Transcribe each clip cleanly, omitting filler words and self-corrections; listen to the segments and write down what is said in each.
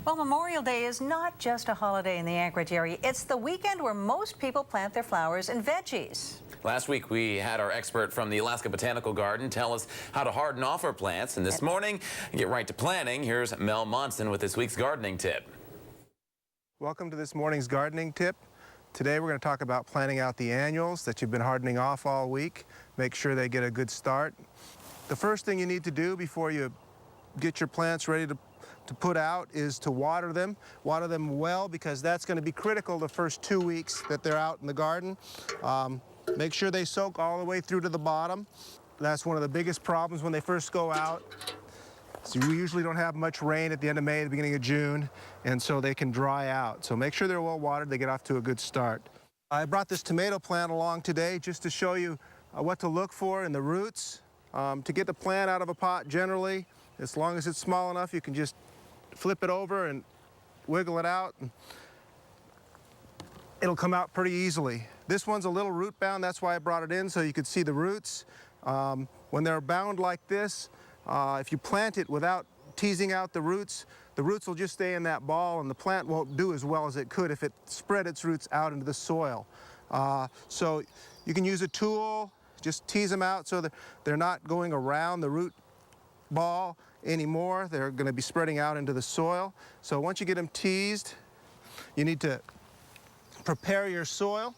Well, Memorial Day is not just a holiday in the Anchorage area. It's the weekend where most people plant their flowers and veggies. Last week, we had our expert from the Alaska Botanical Garden tell us how to harden off our plants. And this morning, get right to planting. Here's Mel Monsen with this week's gardening tip. Welcome to this morning's gardening tip. Today, we're going to talk about planting out the annuals that you've been hardening off all week. Make sure they get a good start. The first thing you need to do before you get your plants ready to put out is to water them. Water them well, because that's going to be critical the first 2 weeks that they're out in the garden. Make sure they soak all the way through to the bottom. That's one of the biggest problems when they first go out. So we usually don't have much rain at the end of May, the beginning of June, and so they can dry out. So make sure they're well watered, they get off to a good start. I brought this tomato plant along today just to show you what to look for in the roots. To get the plant out of a pot generally, as long as it's small enough, you can just flip it over and wiggle it out. And it'll come out pretty easily. This one's a little root bound, that's why I brought it in, so you could see the roots. When they're bound like this, if you plant it without teasing out the roots will just stay in that ball, and the plant won't do as well as it could if it spread its roots out into the soil. So you can use a tool, just tease them out so that they're not going around the root ball anymore. They're going to be spreading out into the soil. So once you get them teased, you need to prepare your soil.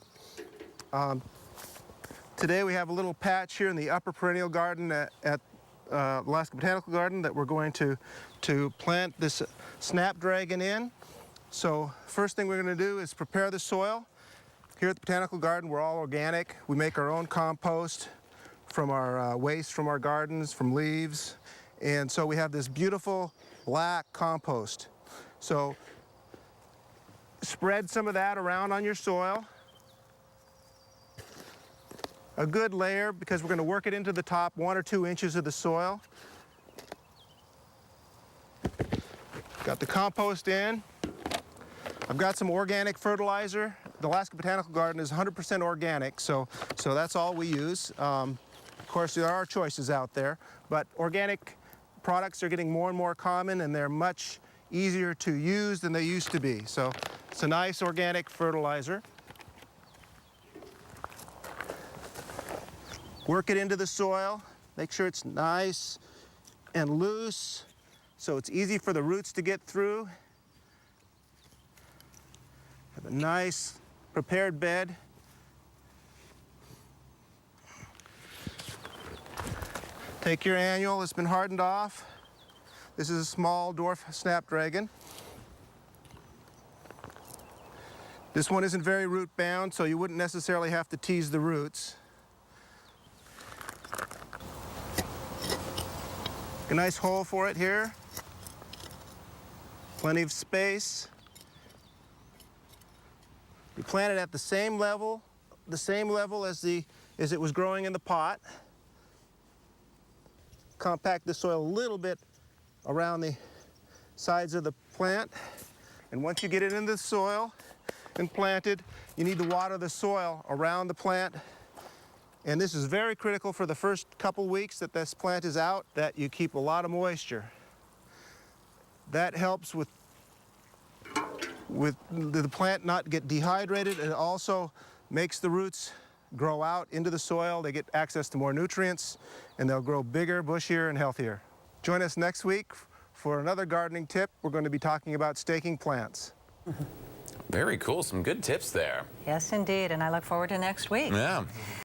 Today we have a little patch here in the upper perennial garden at Alaska Botanical Garden that we're going to plant this snapdragon in. So first thing we're going to do is prepare the soil. Here at the Botanical Garden, we're all organic. We make our own compost from our waste from our gardens, from leaves. And so we have this beautiful black compost. So spread some of that around on your soil. A good layer, because we're going to work it into the top 1 or 2 inches of the soil. Got the compost in. I've got some organic fertilizer. The Alaska Botanical Garden is 100% organic, so that's all we use. Of course, there are choices out there, but organic products are getting more and more common, and they're much easier to use than they used to be. So it's a nice organic fertilizer. Work it into the soil. Make sure it's nice and loose so it's easy for the roots to get through. Have a nice prepared bed. Take your annual, it's been hardened off. This is a small dwarf snapdragon. This one isn't very root bound, so you wouldn't necessarily have to tease the roots. A nice hole for it here. Plenty of space. You plant it at the same level as it was growing in the pot. Compact the soil a little bit around the sides of the plant. And once you get it into the soil and planted, you need to water the soil around the plant. And this is very critical for the first couple weeks that this plant is out, that you keep a lot of moisture. That helps with the plant not get dehydrated. It also makes the roots grow out into the soil. They get access to more nutrients, and they'll grow bigger, bushier, and healthier. Join us next week for another gardening tip. We're going to be talking about staking plants. Very cool. Some good tips there. Yes, indeed, and I look forward to next week. Yeah.